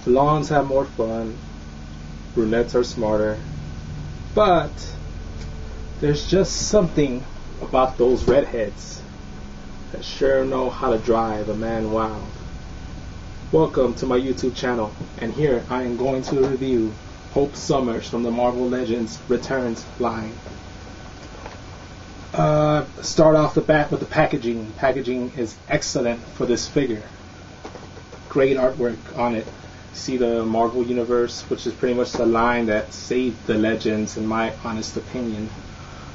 Blondes have more fun. Brunettes are smarter. But there's just something about those redheads that sure know how to drive a man wild. Welcome to my YouTube channel, and here I am going to review Hope Summers from the Marvel Legends Returns line. Start off the bat with the packaging. Packaging is excellent for this figure. Great artwork on it. See the Marvel Universe, which is pretty much the line that saved the Legends in my honest opinion.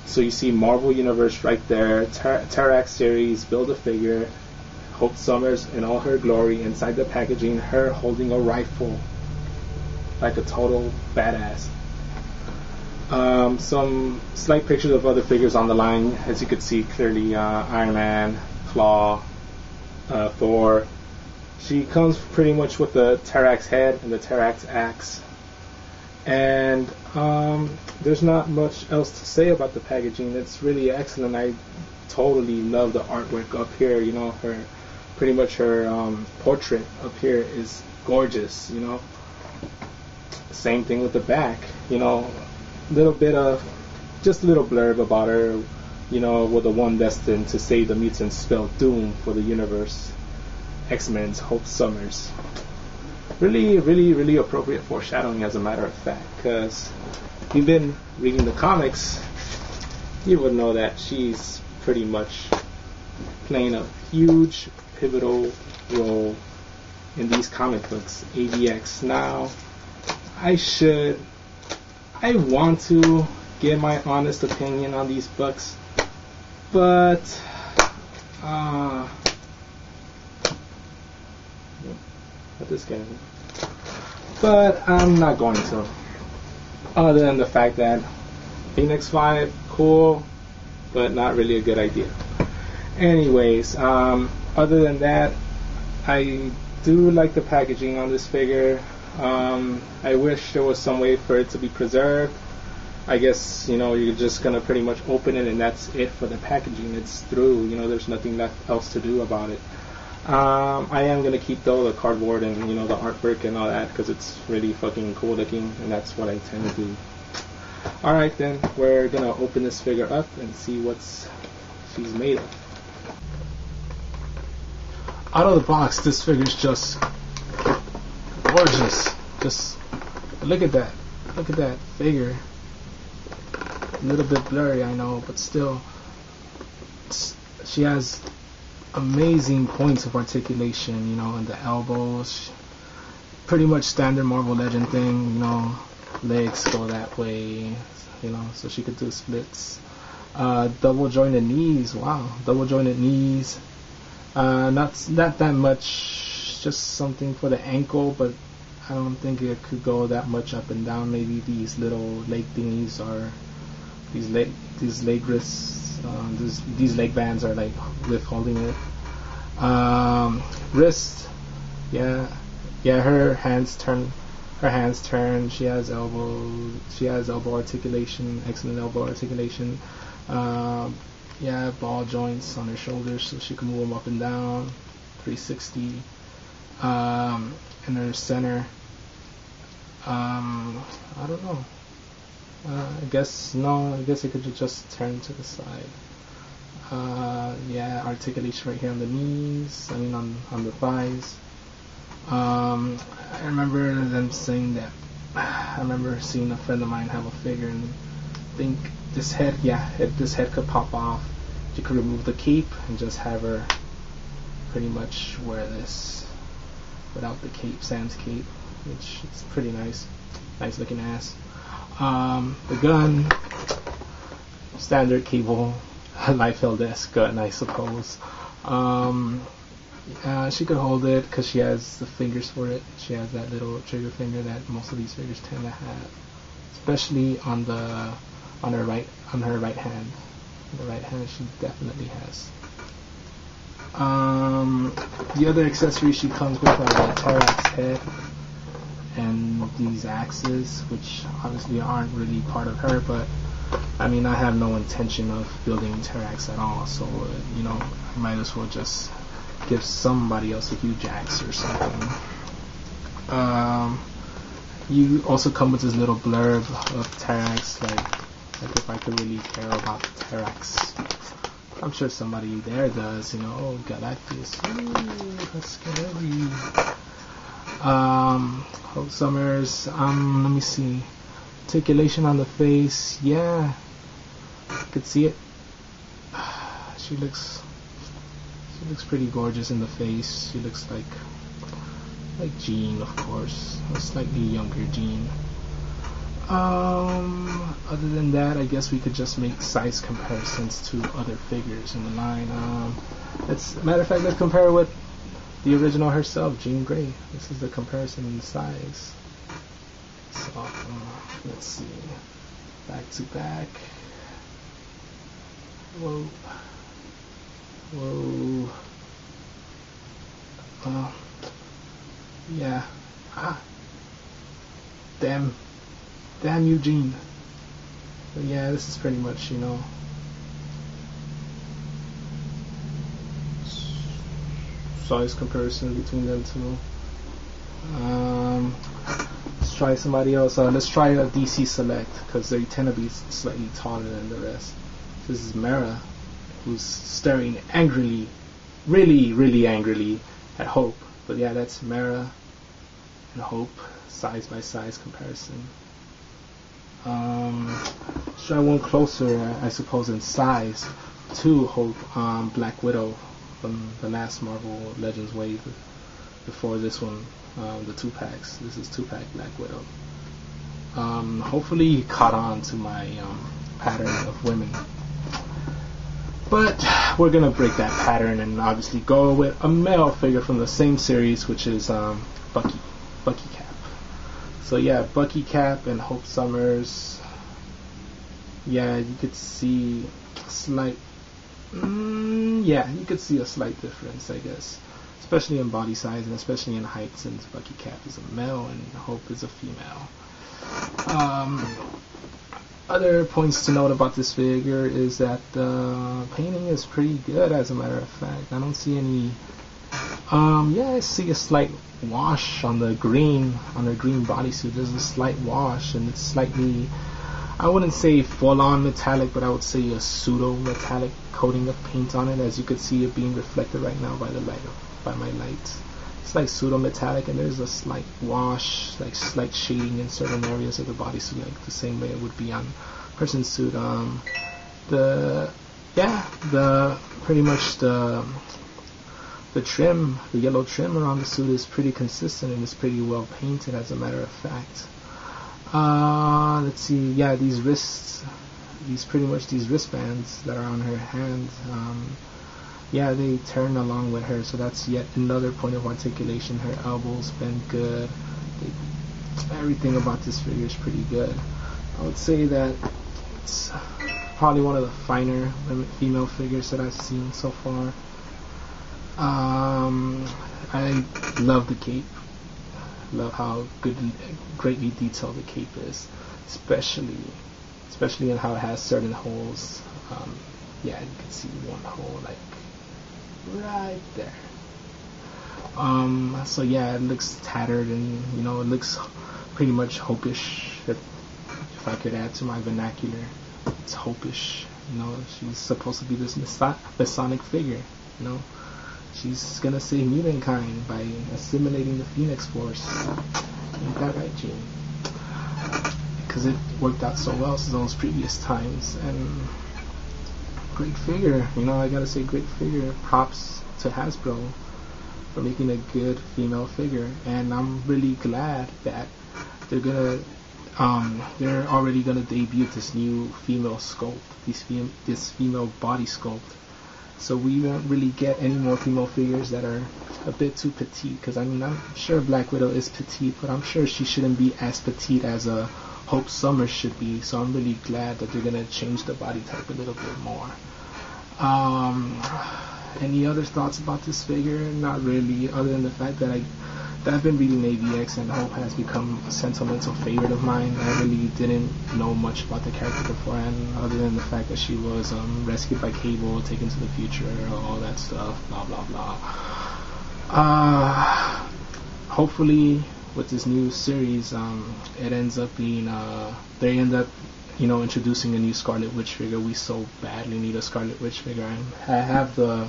So you see Marvel Universe right there, Terrax series, Build-A-Figure, Hope Summers in all her glory inside the packaging, her holding a rifle like a total badass. Some slight pictures of other figures on the line, as you could see clearly. Iron Man, Claw, Thor. She comes pretty much with the Terrax head and the Terrax axe. And there's not much else to say about the packaging. It's really excellent. I totally love the artwork up here. You know, pretty much her portrait up here is gorgeous. You know, same thing with the back. You know, just a little blurb about her. You know, with the one destined to save the mutants spelled doom for the universe. X-Men's Hope Summers. Really appropriate foreshadowing, as a matter of fact, because if you've been reading the comics, you would know that she's pretty much playing a huge pivotal role in these comic books, AVX. Now, I want to give my honest opinion on these books, but but I'm not going to. Other than the fact that Phoenix 5, cool, but not really a good idea. Anyways, other than that, I do like the packaging on this figure. I wish there was some way for it to be preserved. I guess, you know, you're just gonna pretty much open it and that's it for the packaging. It's through, you know, there's nothing else to do about it. I am gonna keep though the cardboard and, you know, the artwork and all that, because it's really fucking cool looking, and that's what I tend to do. Alright then, we're gonna open this figure up and see what she's made of. Out of the box, this figure's just gorgeous. Just look at that. Look at that figure. A little bit blurry, I know, but still, she has amazing points of articulation, you know, in the elbows. Pretty much standard Marvel Legend thing, you know, legs go that way, you know, so she could do splits. Double jointed knees, wow, double jointed knees. Not that much, just something for the ankle, but I don't think it could go that much up and down. Maybe these little leg thingies are, these leg wrists, these leg bands are like withholding it. Wrist, yeah, her hands turn. She has elbow articulation, excellent elbow articulation. Yeah, ball joints on her shoulders, so she can move them up and down. 360. In her center, I don't know. I guess it could just turn to the side. Yeah, articulation right here on the knees, I mean on the thighs. I remember them saying that, I remember seeing a friend of mine have a figure and think this head, if this head could pop off, you could remove the cape and just have her pretty much wear this without the cape, sans cape, which is pretty nice looking ass. The gun, standard cable, Liefeld-esque gun, I suppose. She could hold it because she has the fingers for it. She has that little trigger finger that most of these figures tend to have, especially on her right hand. The right hand she definitely has. The other accessories she comes with are the Terrax head and these axes, which obviously aren't really part of her, but I mean, I have no intention of building Terrax at all, so you know, I might as well just give somebody else a huge axe or something. You also come with this little blurb of Terax, like if I could really care about Terax. I'm sure somebody there does, you know. Oh, Galactus, ooh, that's scary. Hope Summers, let me see. Articulation on the face, yeah, I could see it. She looks pretty gorgeous in the face. She looks like Jean, of course, a slightly younger Jean. Other than that, I guess we could just make size comparisons to other figures in the line. Matter of fact, let's compare with the original herself, Jean Grey. This is the comparison in size. So let's see, back to back. Whoa. Yeah. Damn Eugene. But yeah, this is pretty much, you know, size comparison between them two. Let's try somebody else. Let's try a DC Select, because they tend to be slightly taller than the rest. This is Mara, who's staring angrily, really angrily at Hope. But yeah, that's Mara and Hope, size by size comparison. Let's try one closer, I suppose, in size to Hope, Black Widow from the last Marvel Legends wave before this one, the 2-packs. This is 2-pack Black Widow. Hopefully caught on to my pattern of women. But we're gonna break that pattern and obviously go with a male figure from the same series, which is Bucky Cap. So yeah, Bucky Cap and Hope Summers. Yeah, you could see a slight. You could see a slight difference, I guess, especially in body size and especially in height, since Bucky Cap is a male and Hope is a female. Other points to note about this figure is that the painting is pretty good, as a matter of fact. I don't see any... I see a slight wash on the green, on her green bodysuit. There's a slight wash, and it's slightly... I wouldn't say full-on metallic, but I would say a pseudo-metallic coating of paint on it, as you could see it being reflected right now by the light, by my light. It's like pseudo-metallic, and there's a slight wash, like slight shading in certain areas of the bodysuit, like the same way it would be on a person's suit. Pretty much the trim, the yellow trim around the suit is pretty consistent and it's pretty well painted, as a matter of fact. Let's see, yeah, these wristbands that are on her hand, they turn along with her, so that's yet another point of articulation. Her elbows bend good. Everything about this figure is pretty good. I would say that it's probably one of the finer female figures that I've seen so far. I love the cape. Love how greatly detailed the cape is, especially in how it has certain holes. You can see one hole like right there. So yeah, it looks tattered, and it looks pretty much Hope-ish. If I could add to my vernacular, it's Hope-ish. She's supposed to be this Masonic figure. She's gonna save Mutantkind by assimilating the Phoenix Force. Ain't that right, Gene? Because it worked out so well since those previous times. And great figure, I gotta say, great figure. Props to Hasbro for making a good female figure, and I'm really glad that they're already gonna debut this new female sculpt, this female body sculpt. So we won't really get any more female figures that are a bit too petite, because I'm sure Black Widow is petite, but I'm sure she shouldn't be as petite as a Hope Summers should be. So I'm really glad that they're gonna change the body type a little bit more. Any other thoughts about this figure? Not really, other than the fact that I've been reading AVX, and Hope has become a sentimental favorite of mine. I really didn't know much about the character beforehand, other than the fact that she was rescued by Cable, taken to the future, all that stuff, blah blah blah. Hopefully with this new series, it ends up being they end up, you know, introducing a new Scarlet Witch figure. We so badly need a Scarlet Witch figure. I have the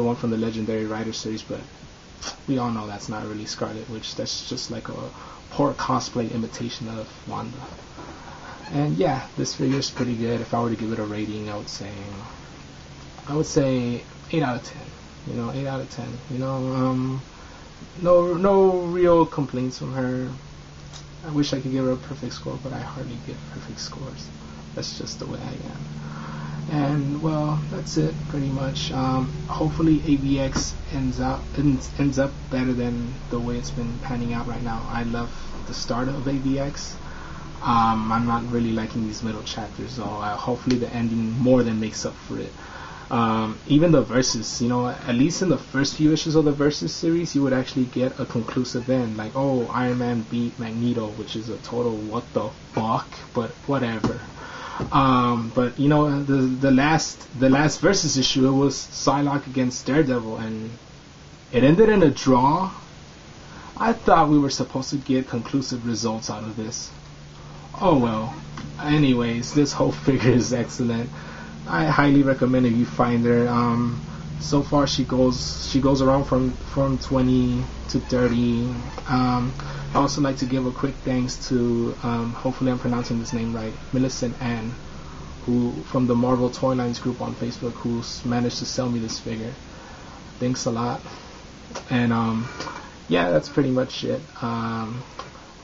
one from the Legendary Rider series, but we all know that's not really Scarlet Witch. That's just like a poor cosplay imitation of Wanda. And yeah, this figure is pretty good. If I were to give it a rating, I would say 8 out of 10. You know, 8 out of 10. You know, no real complaints from her. I wish I could give her a perfect score, but I hardly get perfect scores. That's just the way I am. And well, that's it pretty much. Hopefully AVX ends up better than the way it's been panning out right now. I love the start of AVX. I'm not really liking these middle chapters, so hopefully the ending more than makes up for it. Even the Versus, you know, at least in the first few issues of the Versus series, you would actually get a conclusive end, like, oh, Iron Man beat Magneto, which is a total what the fuck, but whatever. But you know, the last Versus issue, it was Psylocke against Daredevil, and it ended in a draw. I thought we were supposed to get conclusive results out of this. Oh well. Anyways, this whole figure is excellent. I highly recommend if you find her. So far she goes around from 20 to 30. I also like to give a quick thanks to hopefully I'm pronouncing this name right, Millicent Ann, who from the Marvel Toy Lines group on Facebook, who's managed to sell me this figure. Thanks a lot. And yeah, that's pretty much it.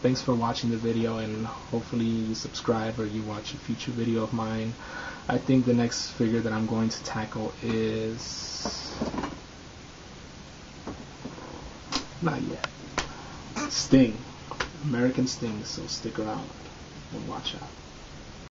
Thanks for watching the video, and hopefully you subscribe or you watch a future video of mine. I think the next figure that I'm going to tackle is not yet. Sting. American Sting, so stick around and watch out.